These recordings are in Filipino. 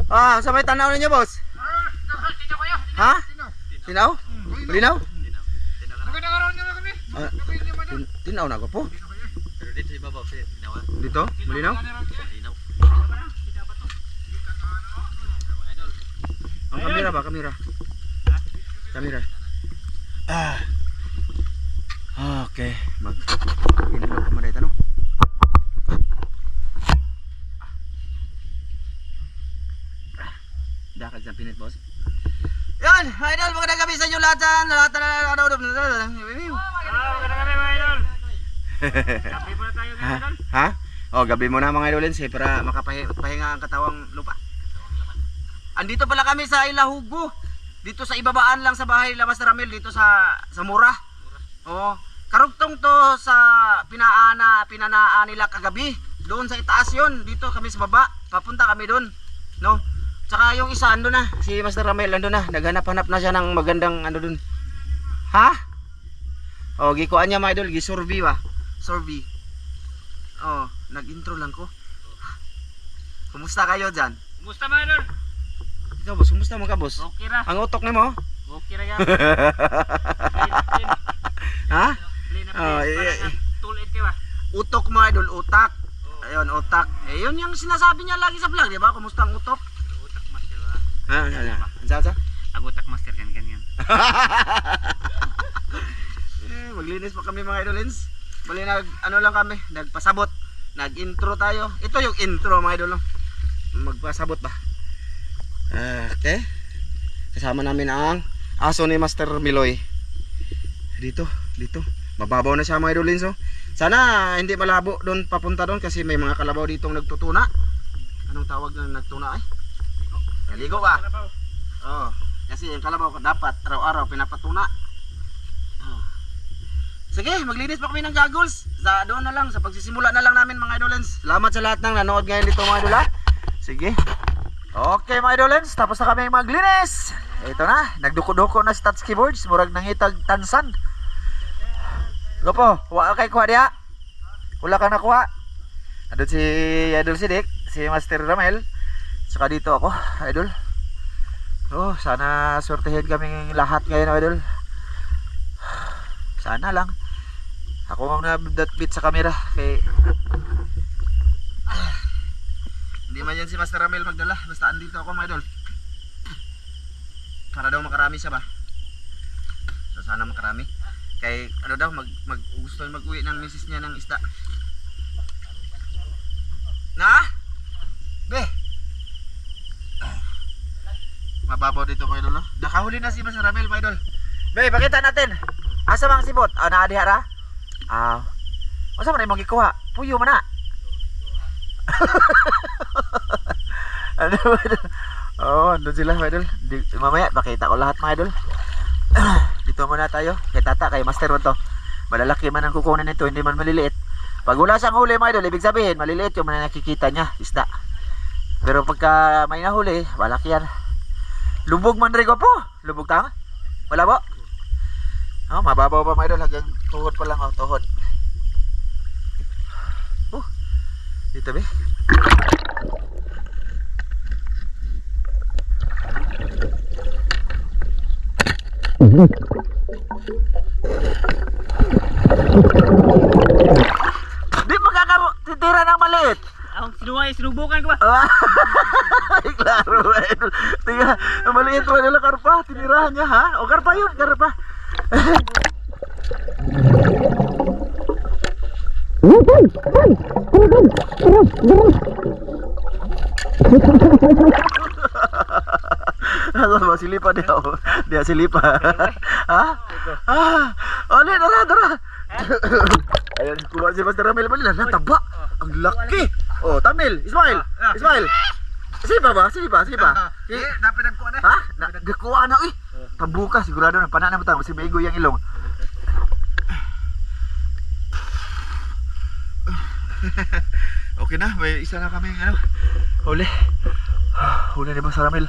Ah, sa may tanaw ninyo, boss? Ha? Tinaw? Malinaw? Ah, tinaw na ko po. Pero dito sa ibabaw, tinaw. Dito? Malinaw? Malinaw. Ang kamera ba? Kamera. Kamera. Ah. Okay. Inalo ko mo dito, no? Dakad sa pinit, boss. Yan! Idol! Magandang gabi sa inyo lahat dyan! Lahat na Magandang gabi mga idol. Gabi muna tayo mga idol. Ha? Oh, gabi muna mga idolins para makapahinga ang katawang lupa. Andito pala kami sa Ilahugo. Dito sa ibabaan lang sa bahay Lamas Ramil dito sa Mura. Oh, karugtong to sa pinanaan nila kagabi. Doon sa itaas 'yon. Dito kami sa baba. Papunta kami doon. No? Tsaka yung isa ando na, si Master Ramil ando na. Naghanap-hanap na siya ng magandang ano doon. Ha? Oh, gikuan niya mga idol, gisurvey ba? Survey. Oh, nag-intro lang ko. Kumusta kayo dyan? Kumusta mga idol? Ikaw boss, kumusta mo ka boss? Okay ra. Ang utok nimo? Okay ra yan. Ha? Plain na Oh, plain. Tulid ka ba? utok mga idol, utak. Ayun, utak. Eh, yun yung sinasabi niya lagi sa vlog, di ba? Kumusta ang utok? Utak master ra. Sa? Ang utak master ganyan. Maglinis pa kami mga idolins. Bali ano lang kami, nagpasabot. Nag-intro tayo. Ito yung intro mga idol. Magpasabot ba? Okay. Kasama namin ang aso ni Master Miloy. Dito. Mababaw na siya mga idolins. Sana hindi malabo doon papunta doon kasi may mga kalabaw ditong nagtutuna. Anong tawag ng nagtuna eh? Naligo ba? Oh, kasi yung kalabaw dapat araw-araw pinapatuna. Oh. Sige, maglinis pa kami ng goggles. Sa doon na lang, sa pagsisimula na lang namin mga idolens. Salamat sa lahat ng nanood ngayon dito mga idol. Sige. Okay mga idolens, tapos na kami maglinis. Ito na, nagduko-duko na si touch keyboards, murag nangitag tansan. Gopo, wala kay kuha diya. Wala ka nakuha. Andun si Idol Sidik, si Master Ramel. Saka dito ako, idol. Oh, sana sortehin kaming lahat ngayon, idol. Sana lang. Ako ang nabit sa camera kay hindi man yan si Master Ramel magdala. Basta andito ako mga idol. Para daw makarami siya ba? So sana makarami. Kay ano daw gusto mag-uwi ng misis niya ng isda. Na? Be. Mababaw dito mga idol, no? Nakahuli na si Master Ramel mga idol. Be, pakita natin. Asa bang sibot? Ah, naadiha ra? Ah. Asa man imong gikuha? Puyo man na. Ano ba? Oh, andun sila mga idol. Mamaya pakita ko lahat mga idol. Dito muna tayo. Kay tata, kay Master mo to. Malalaki man ang kukunin nito, hindi man maliliit. Pag wala siyang huli mga idol, ibig sabihin maliliit yung mga nakikita niya, isda. Pero pagka may nahuli, malaki yan. Lubog man rin ko po. Lubog tanga. Wala po. Oh, mababaw pa mga idol, hanggang tuhod pa lang, oh, tuhod. Dito be. Di magkakatitira ng maliit. Ang sinubukan ko ba? Ay, klaro idol. Tiga, maliit mo nila karpa. Tinirahan niya ha. O karpa yun, karpa. Ano ba silipa dia? Dia silipa. Ha? Oli dara. Ayun, kuha si Master Ramel man lang taba. Ang laki. Oh, Tamil, Ismail. Sipa ba? Dapat nagkuha na. Ha? Nagkuha na eh. Tabuka sigurado na panana mo ta, si Mego yang ilong. Okay na, may isa na kami huli ni Master Ramel.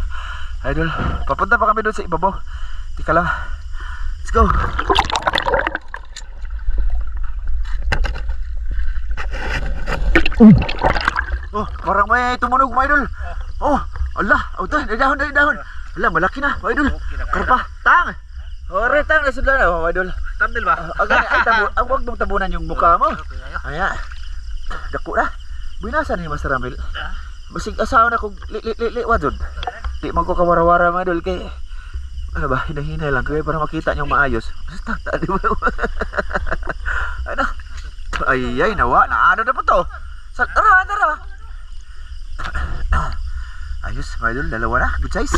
Idol, papunta pa kami doon sa ibabaw. Tika lang. Let's go. Oh, parang may tumunog mga idol. Oh, Allah, auto, dahon. Ala, malaki na, mga idol. Karpa, tang. Ore, tang, nasudlan na, mga idol. Thumbnail ba? Huwag mong tabunan yung mukha mo. Ayan. Dako na. Binasan ni Master Ramil. Basig asawa na kong liwadod. Di man ko kawara-wara mga idol kay ano ba, hinahinay lang kaya para makita nyo maayos. Basta, di ba? Ano? Ay, nawa. Naano na po to? Tara. Ayos, mga idol. Dalawa na. Good size.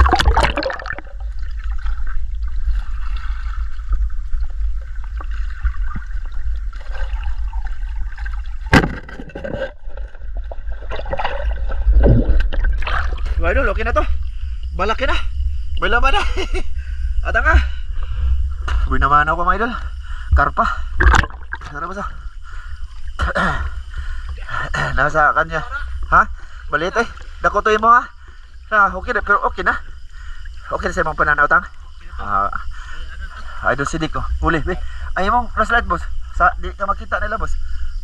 Mga idol, okay na to. Malaki na. May laman na. Ata ka. Buhay naman ako mga idol. Karpa. Sana ba sa? Nasa kanya. Ha? Maliit eh. Dakotoy mo ha. Okay na, pero okay na. Okay na sa mga pananaw tang. Idol Sidik ko. Huli. Ay mong flashlight boss. Di ka makita nila boss.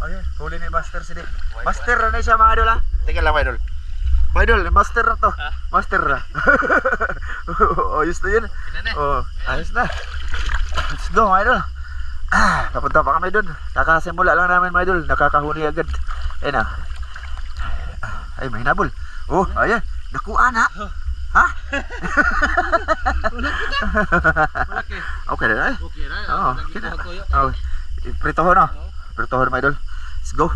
Okay. Huli ni Master Sidik. Master na siya mga idol ha. Tingnan lang mga idol. Mga idol, master na to. Master na. Ayos na yun. Ayos na. Let's go mga idol. Napunta pa kami dun. Kakasimula lang namin mga idol. Nakakahuni agad. Ayun na. Ay, may hinabol. Oh, ayan. Nakuha na. Ha? Malaki. Okay na eh. Okay na. Oo, okay na. Pritohon na. Pritohon mga idol. Let's go.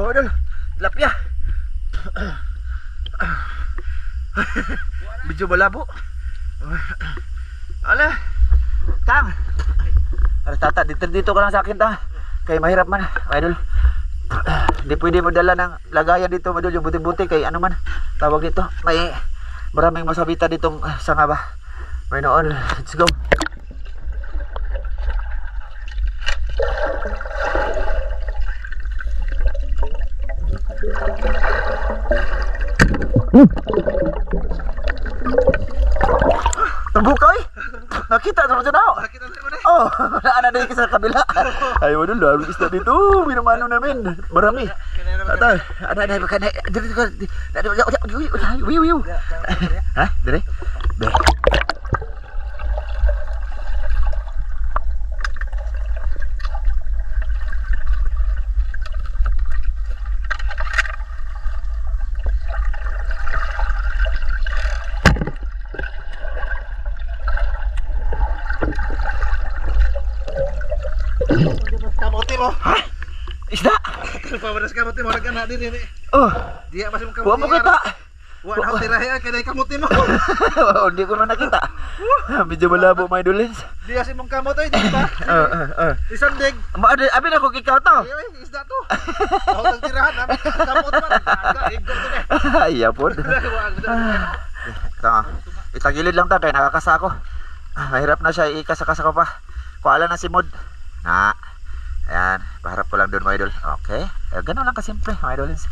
Idol, lapya. Medyo malabo. Ala. Tang. Aras tata, dito ka lang sa akin tang. Kaya mahirap man, idol. Hindi pwede mo dala ng lagayan dito, idol, yung buti-buti kay ano man tawag dito. May maraming masabita ditong sanga ba. May noon. Let's go. Tumbuka eh. Nakita naman dyan ako. Nakita na mo na. Oh, naana na sa kabila. Ayaw doon, lalo isda dito. Minamano namin. Marami. Ata, ana na ka na. Dito ka. Wiw. Ha? Dire? Be. Kamote mo. Ha? Isda? Pabaras kamote mo nagana din ini. Oh, Diya masih kamote. buwa mo kita. Wa na tirahe kay kamote mo. Oh, hindi ko na nakita. Medyo malabo my dolens. Diya si mong kamote di ba? Isandig. Abi na ko ikaw to. Ay, isda to. Ako tang tirahan namin kamote man. Aga igdo to na. Iya po. Itagilid lang ta kay nakakasa ako. Mahirap na siya ikasa-kasa ko pa. Kuala na si Mod. Na. Ayan, paharap ko lang doon mga idol. Okay. Ganun lang kasimple mga idolins.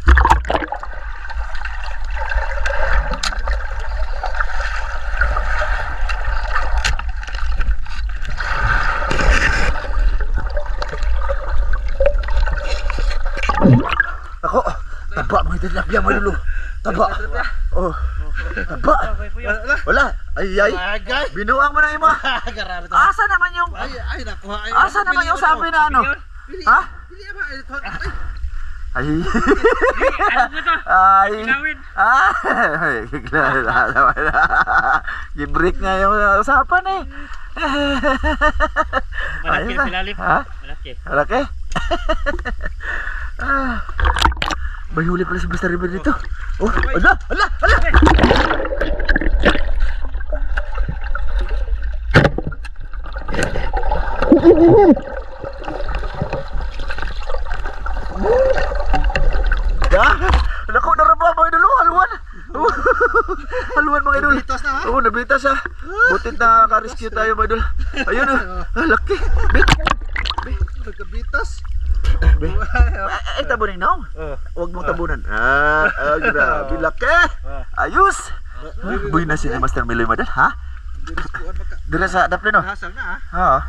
Ako, taba mga tilapia mga idol. Taba. Oh. Taba. Wala. Ay. Binuang mo na yung mga. Grabe to. Asa naman yung Ay nakuha. Asa naman yung sabi na ano? Ha? Pili ba? Ay. Ano ba to? Ay. Ilawin. I-break nga yung usapan eh. Malaki Ayun ang na. silalim. Ha? Malaki. Malaki? May huli pala si Mr. River dito. Oh, ala. Naku, naraba mga idol, haluan. Haluan mga idol. Nabitas na, ha? Oo, nabitas ha. Butit na ka-rescue tayo mga idol. Ayun laki. Big. maraming naong. Huwag mong tabunan. Grabe laki. Ayos. Buhay na si Master Miloy Madal, ha? Dira sa daplin, no? Hasal na Ha?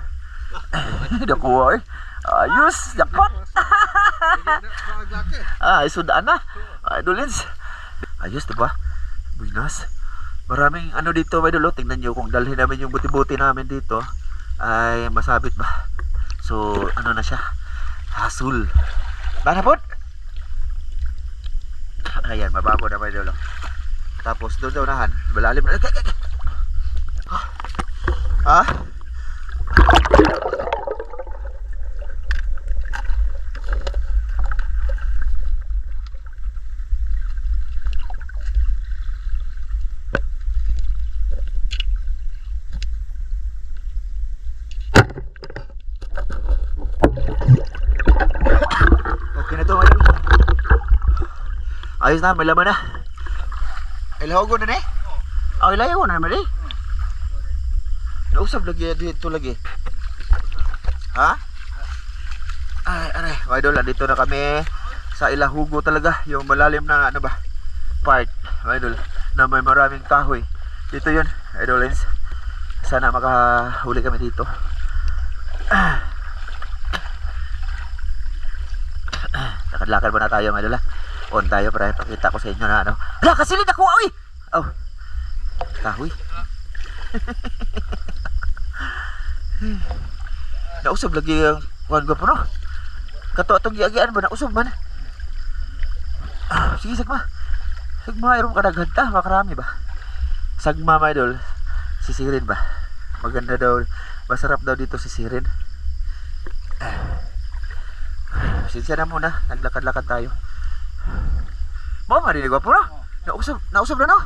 Dakuha, eh. Ayos, jackpot. Sudaan na. Idolins. Ayos, diba? Buinas. Maraming ano dito, idol. Tingnan nyo kung dalhin namin yung buti-buti namin dito. Ay masabit ba? So, ano na siya? Hasul. Bana po? Ayan, mababaw na idol. Tapos doon daw nahan. Malalim na. Ha? Okay na to, idol. Ayos na, may laman na. Ilahogo na, eh? Oh, ilayo na naman, eh. Nausap lagi dito lagi. Ha? Ay, aray, mga idol, dito na kami sa Ilahugo talaga, yung malalim na ano ba? Part, mga idol, na may maraming kahoy. Dito 'yun, idolins. Sana makahuli kami dito. Lakad-lakad muna tayo, mga idol. On tayo para ipakita ko sa inyo na ano. Hala, kasilid ako, oy! Oh. Kahoy. Nausab lagi ang kuhan ko po, no? Kato atong giagian ba? Nausab man. Sige, sagma. Sagma, mayroon kadaghan ta. Makarami ba? Sagma, my idol. Sisirin ba? Maganda daw. Masarap daw dito sisirin. Sinsya na muna. Naglakad-lakad tayo. Mo, marinig ko po, no? Nausab na, no?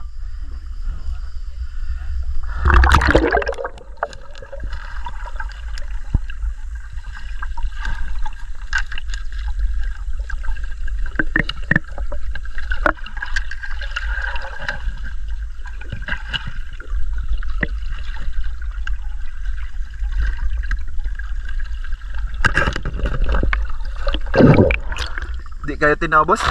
Di kayo tinabos?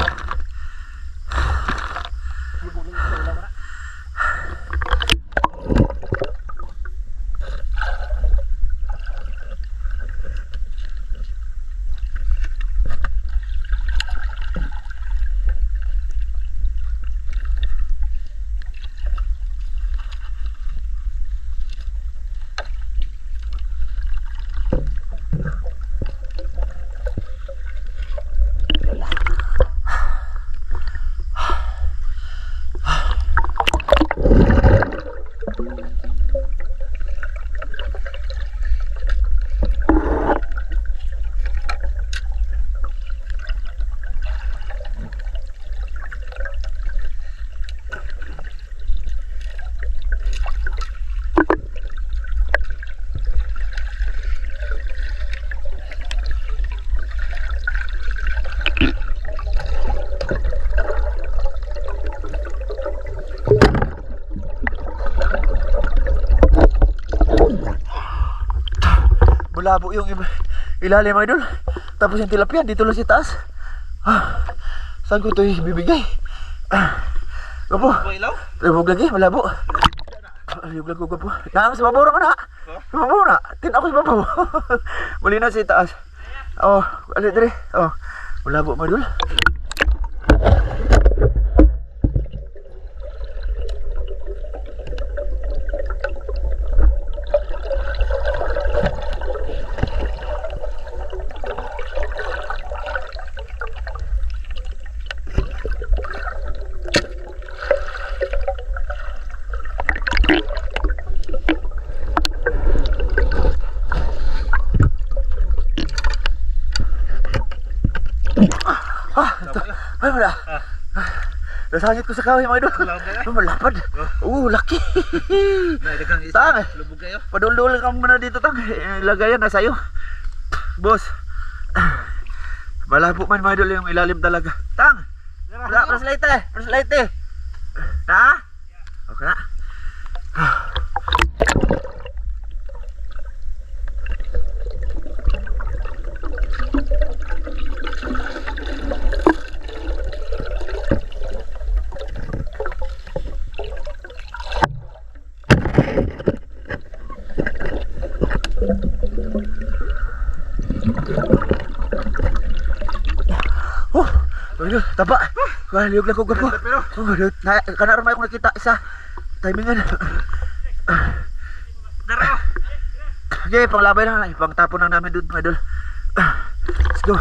Malabo yung ilalim, mga idol. Tapos yung tilapia dito lang sa taas. Saan ko ito ibibigay? Gapo. Labog lagi, malabo. Labog lagi, gapo. Naam sa babaw naman, ha? Sa babaw na. Tin ako sa babaw. Muli na sa taas. Oh, alit dire. Oh, malabo, mga idol. Ay, wala. Nasangit ko sa kahoy, mga idol. Malapad. Laki. Tang, padul-dul ka muna dito, Tang. Lagayan na sa'yo. Boss. Malabo man, mga idol, yung ilalim talaga. Tang, wala, praslite. Ha? Okay na. Idol, tapa. Kaliyog lang ko gapo. Pero Kana ramay ko nakita isa. Timingan. Daro. Okay, panglabay lang. Pangtapon lang namin doon, mga idol. Let's go.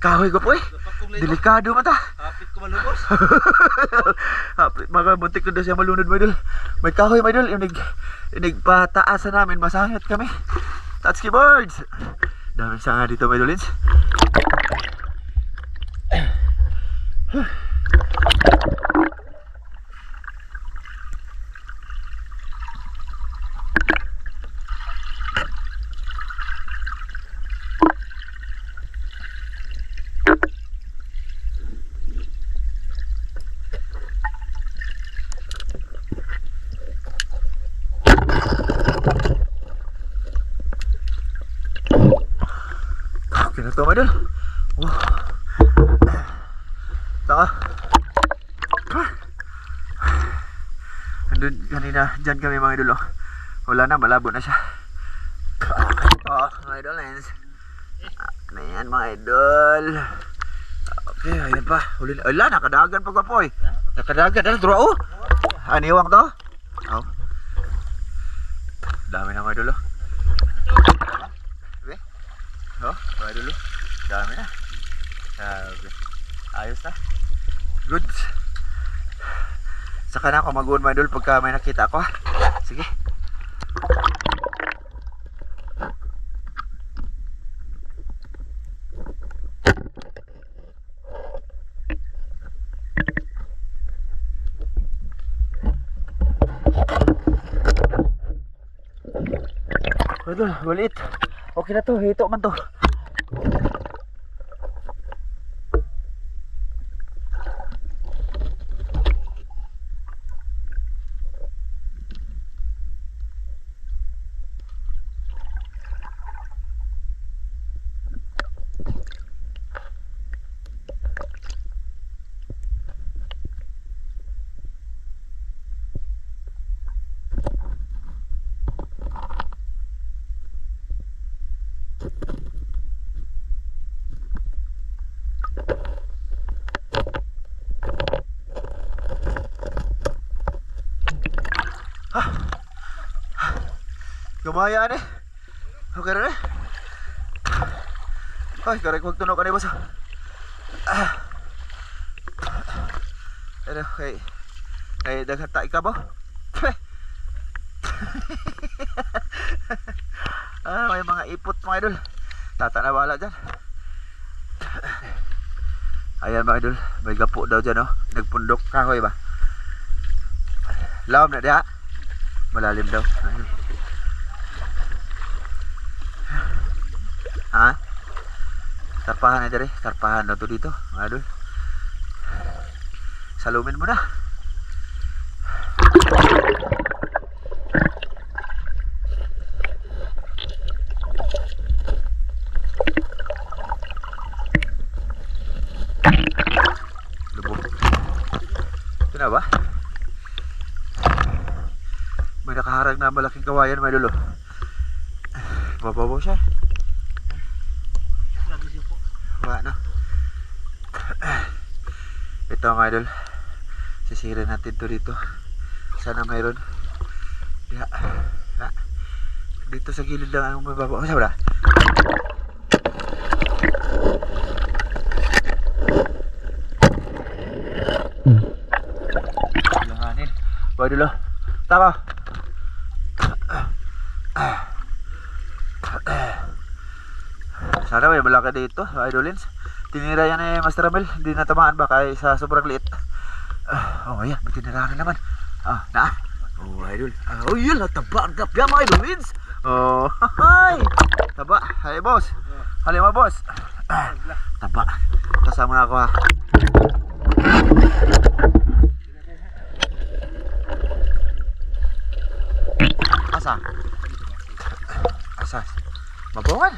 Kahoy ko po eh. Delikado mata. hapit ko malubos. Mga muntik na daw siya malunod, my idol. May kahoy, my idol. Yung nagpataasan namin, masahit kami. Touch keyboards. Daming sanga dito, my idolins. Okay na to, my idol. Saka andun kanina, dyan kami mga idol. Wala na, malabo na siya. Mga idol, ano yan mga idol. Okay, ayan pa. Huli na. Ala, nakadagan pa po eh. Nakadagan, ano, dura oh. Aniwang to. Oh. Dami na mga idol. Oh, mga idol. Dami na. Sabi. Ayos na. Good. Saka na ako mag-uwan mga idol pagka may nakita ako. Sige. Idol, walit. Okay na to, hito man to. Gumaya ni. Okay na. Ay, karek wag tunog ani boss. Ano, hey. Ay, daghata ka ba? May mga ipot mga idol. Tata na wala dyan. Ayan mga idol, may gapo daw dyan, oh. Nagpundok kahoy ba? Lawom na diha. Malalim daw. Ha? Tarpahan na dere, tarpahan na to dito, mga idol. Salumin mo na. Lubog. Ito na ba? May nakaharang na malaking kawayan, mga idol. Mababaw siya. Wala na. Ito mga idol, sisirin natin to dito. Sana mayroon. Ya. Dito sa gilid lang ang mababa. Masa ba? Langanin. Wala dulu. Tama. Sana may malaki dito, idolins. Tinira yan eh, Master Amel. Hindi natamaan ba kaya sa sobrang liit. Oh, ayan. May tinirahan naman. Na. Oh, idol. Oh, yun. Taba ang kapya mga idol, Vince. Oh, hi. Taba. Hi, boss. Halima, boss. Taba. Kasama na ako, ha. Asa? Asa? Mabawan?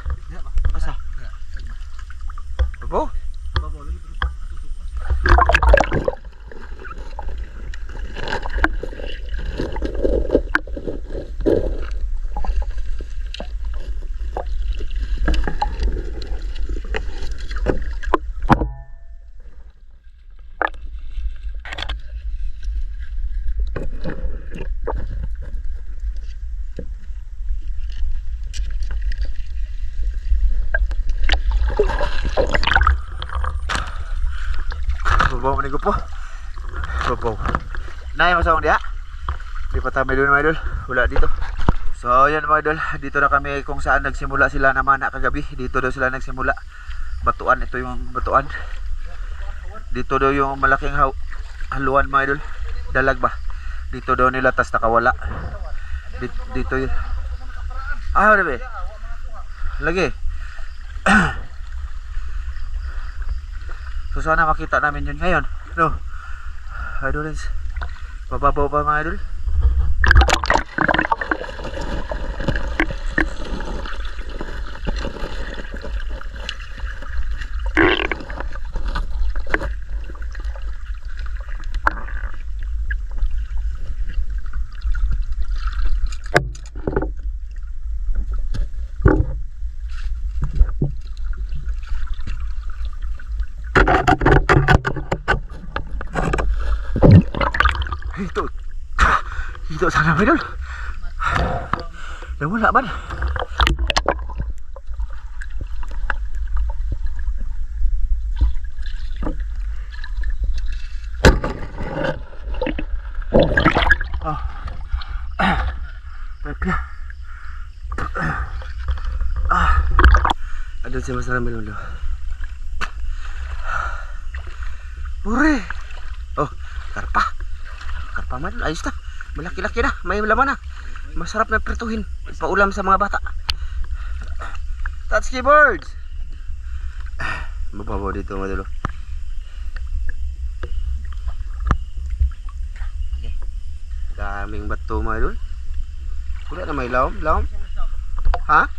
Asa? Mabaw? Babaw manigo po. Babaw. Nay masawang diha. Di pa tayo doon mga idol. Wala dito. So yan mga idol. Dito na kami kung saan nagsimula sila naman na kagabi. Dito daw sila nagsimula. Batuan. Ito yung batuan. Dito daw yung malaking haluan mga idol. Dalag ba? Dito daw nila tas nakawala. Dito yun. Ano ba? Lagi. So sana makita namin yun ngayon. No. Idolins. Mababaw pa mga idol. Ito sana mga idol. Nawala man. Ada siya masarap melulo. Pure. Oh, karpa. Karpa man, ayos na. Malaki-laki na, may laman na. Masarap na prituhin. Paulam sa mga bata. Touch keyboards. Mababaw dito mga idol. Daming bato mga idol. Wala na may lawom. Ha?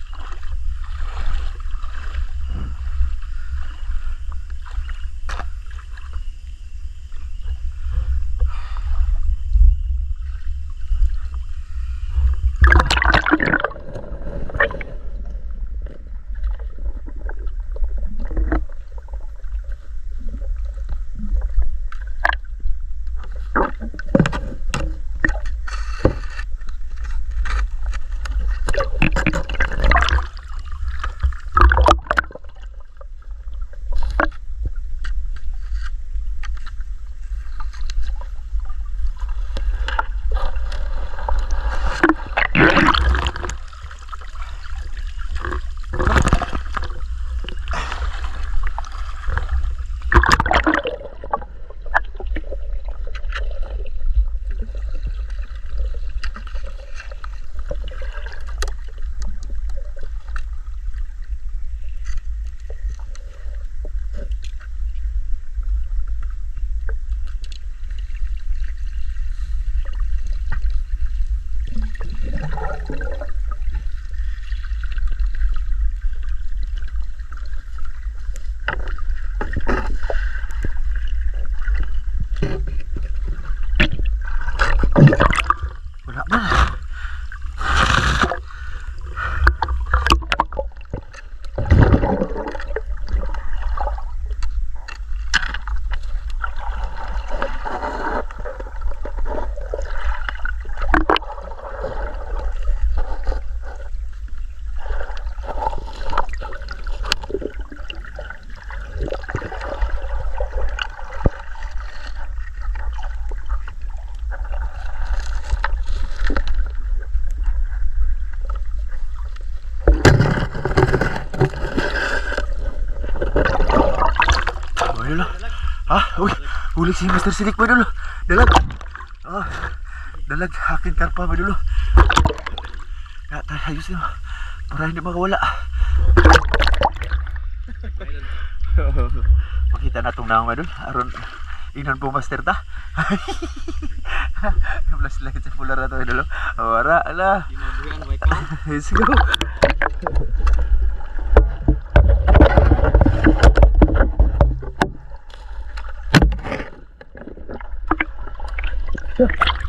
Ha? Uy, Huli si Mr. Silik mga idol. Dalag. Oh, dalag akin karpa mga idol. Ayos na. Para hindi makawala. Makita na itong naong mga idol. Aron, inon po master ta. Flashlight sa pular na ito mga idol. Wara, ala. Let's go.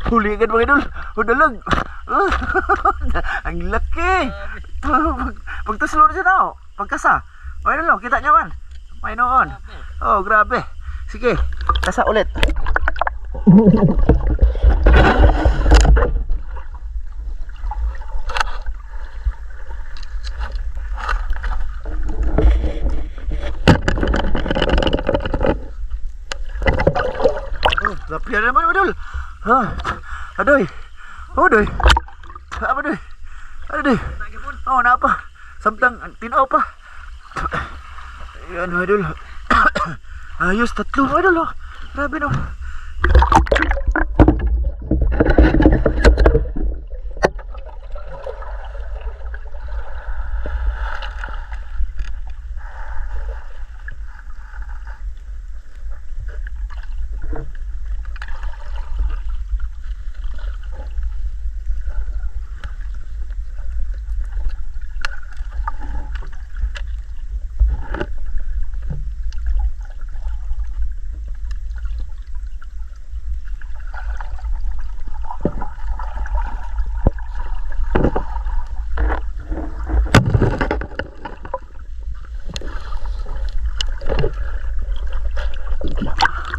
Huligan mga idol. Dalag. Ang laki. Pagtaslo na siya na. Pagkasa. Mga idol, kita niya man. May noon. Oh, grabe. Sige, kasa ulit. Lapian naman, Madul. Adoy. Adoy. Apa doy? Adoy. Oh, napa? Samtang tinaw pa. Ayan, Madul. Ayos, tatlo, Madul. Grabe no.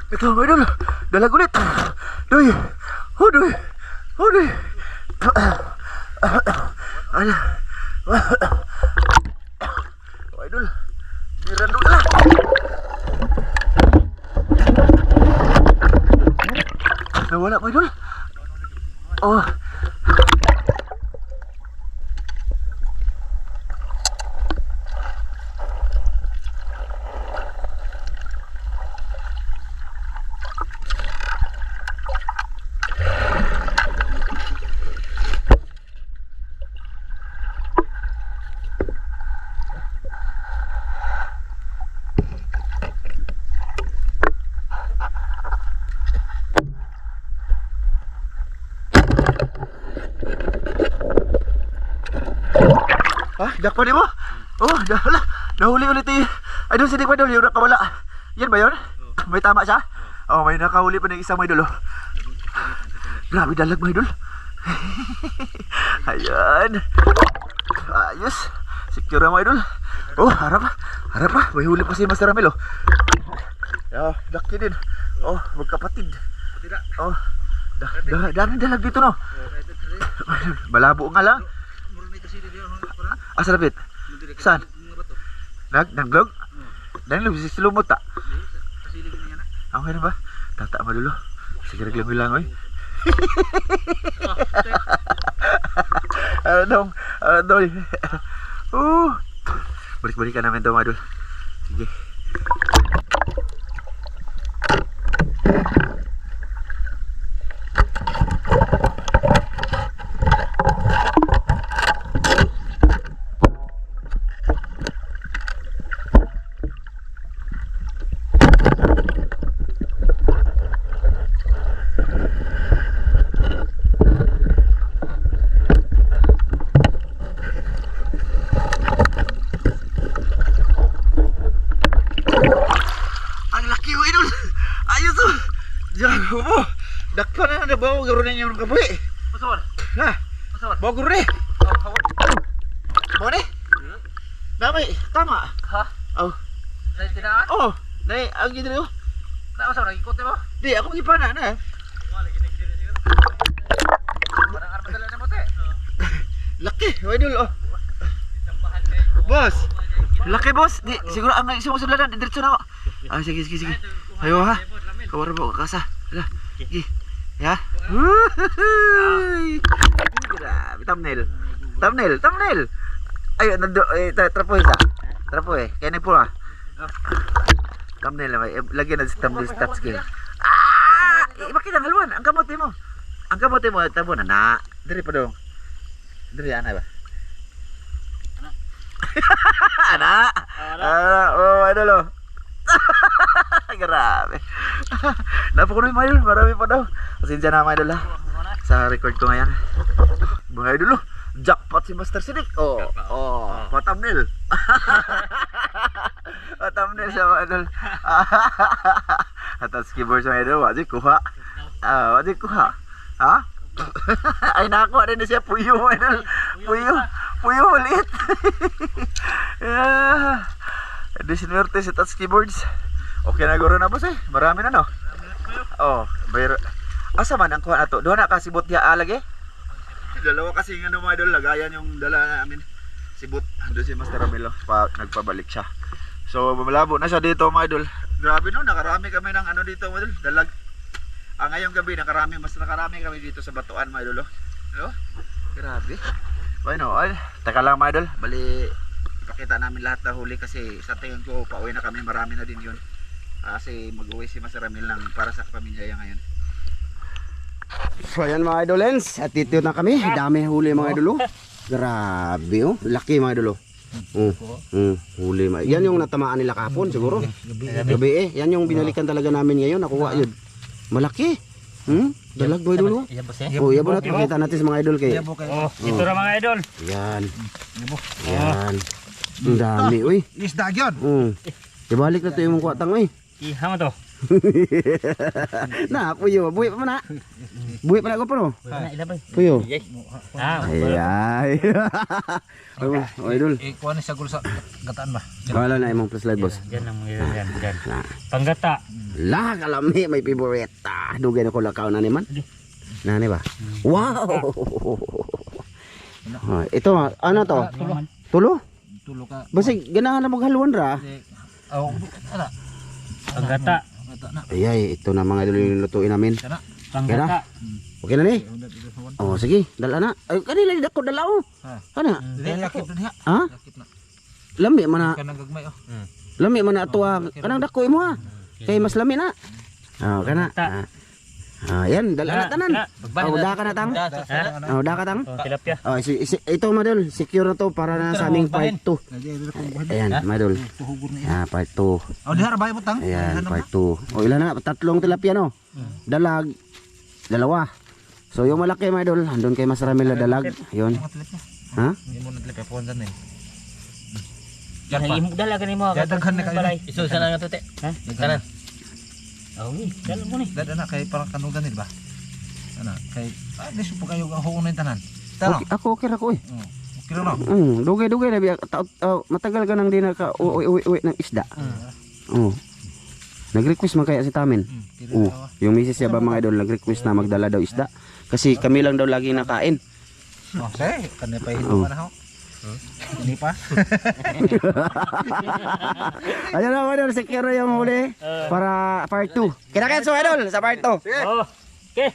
Ito, Idol. Dalag ulit. Doy. Oh, doy. Oh, doy. Ay. Oh, Idol. Mirando na. Nawala pa, Idol. Oh. Dakpa di mo? Oh, hala. Nahuli ulit eh. Ay, doon si Dick Idol, yung nakawala. Yan ba yun? May tama siya? Oh, may nakahuli pa ng isang mga idol. Oh. Grabe dalag mga idol. Ayan. Ayos. Secure mga idol. Oh, harap pa. Harap pa. May huli pa si Master Ramil. Oh, oh laki din. Oh, magkapatid. Oh, daming dalag dito no. Malabo nga lang. Asa lapit? Saan? Naglog? Naglog si silumot ta. Okay na ba? Tata malulo. Sige lang oy. Ano dong? Balik-balikan namin to madul. Sige. Dakpa na bawa guru na yung kapoy. Pasawar. Ha? Pasawar. Bawa guru ni. Bawa ni? Damay, tama. Ha? Oh. Dahil tinaan? Oh, dahil ang gito nyo. Pasawar, nagikot na mo? Di, ako magipana na. Parang armadala na mo, te. Laki, idol oh. Boss. Laki boss. Di, siguro ang sumusunladan, diretso na ako. Ah, sige. Ayo ha. Kawara mo kasa. Hala. Gi. Ya. Grabe, thumbnail. Ayo, trapo isa. Trapo eh. Kaya na po ah. Thumbnail na may lagyan na sa thumbnail stats kayo. bakit ang halwan? Ang kamote mo. Ang kamote mo, tabo na na. Diri pa dong. Diri ana ba? Ana. Oh, idol oh. Grabe. Napakunoy mga idol, marami pa daw. Pasensya na mga idol ha. Sa record ko ngayon. Mga idol oh. Jackpot si Master Sidik. Oh, pa-thumbnail. Pa-thumbnail siya mga idol. Atas keyboard siya mga idol, wajib kuha. Wajib kuha. Ha? Ay nakakuha rin na siya, puyo mga idol. Puyo ulit. Di sinuwerte si touch keyboards. Okay na guro na boss eh. Marami na no. Oh, bayar. Asa man ang kuha na to? Doon na kasibot diya alage. Dalawa kasi ng ano mga idol, lagayan yung dala namin. Sibot, ando si Master Ramilo, nagpabalik siya. So, malabo na siya dito mga idol. Grabe no, nakarami kami ng ano dito mga idol, dalag. Ngayong gabi, mas nakarami kami dito sa Batuan mga idol. Oh, grabe. Bueno, ay, taka lang mga idol, bali, ipakita namin lahat na huli kasi sa tingin ko, pauwi na kami, marami na din yun. Kasi mag-uwi si Master Ramil lang para sa pamilya ngayon. So ayan mga idolens, at dito na kami, dami huli mga idolo. Grabe oh, laki mga idolo. Huli mga. Yan yung natamaan nila kapon siguro. Gabi eh, yan yung binalikan talaga namin ngayon, nakuha yun. Malaki. Dalag mga idolo. Oh, yabo natin, pakita natin sa mga idol kay. Oh, ito na mga idol. Yan. Yan. Ang dami, uy. Isda gyud. Ibalik na to yung kuwatang, uy. Iha mo to. Na, puyo, buhi pa na. Buhi pa na ko pa no. Puyo. Ay. Oh, idol. Kuha ni sa gulsa gataan ba? Wala na imong flashlight boss. Diyan ang mga diyan. Panggata. La, kalami may favorita. Dugay na ko lakaw na ni man. Nani ba? Wow. Ito ano to? Tulo? Tulo ka. Basig ganahan na maghaluan ra. Oh, ana. Panggata. Ay, ito na mga idol yung lutuin namin. Panggata. Okay na ni? Oh, sige, dala na. Ay, kanila di ako dala oh. Kana? Lakip na diha. Ha? Lakip na. Lami man na. Kanang gagmay oh. Lami man na ato kanang dako imo ha. Kay mas lami na. Oh, kana. Yan, dala na tanan. Oh, da ka na tang. Oh, da ka tang. Oh, tilapia. Oh, ito madol, secure na to para na sa aming part 2. Ayan, madol. Part 2. Oh, diha ra bay mo tang. Ayan, part 2. O ilan na? Tatlong tilapia no? Dalag. Dalawa. So yung malaki madol, andun kay Mas Ramil na dalag. Yun. Ha? Hindi mo natlip po dan eh. Yan imong dala kanimo. Daghan na kayo. Iso sana nga to te. Ha? Kanan. Oh, dala mo ni. Dada na kay parang kanugan ni ba? Ana kay diso po kayo ang huon ng tanan. Tano. Ako okay ra ko eh. Okay ra no. Dugay-dugay na biya. Matagal ka nang di na ka uwi ng isda. Nag-request man kaya si Tamin. Yung misis niya ba mga idol nag-request na magdala daw isda. Kasi kami lang daw lagi nakain. Oh, say, kanay pa hito na ho. Hindi pa. Ayun na idol, secure yung huli para part 2. Kinakain so idol sa part 2. Oh. Okay.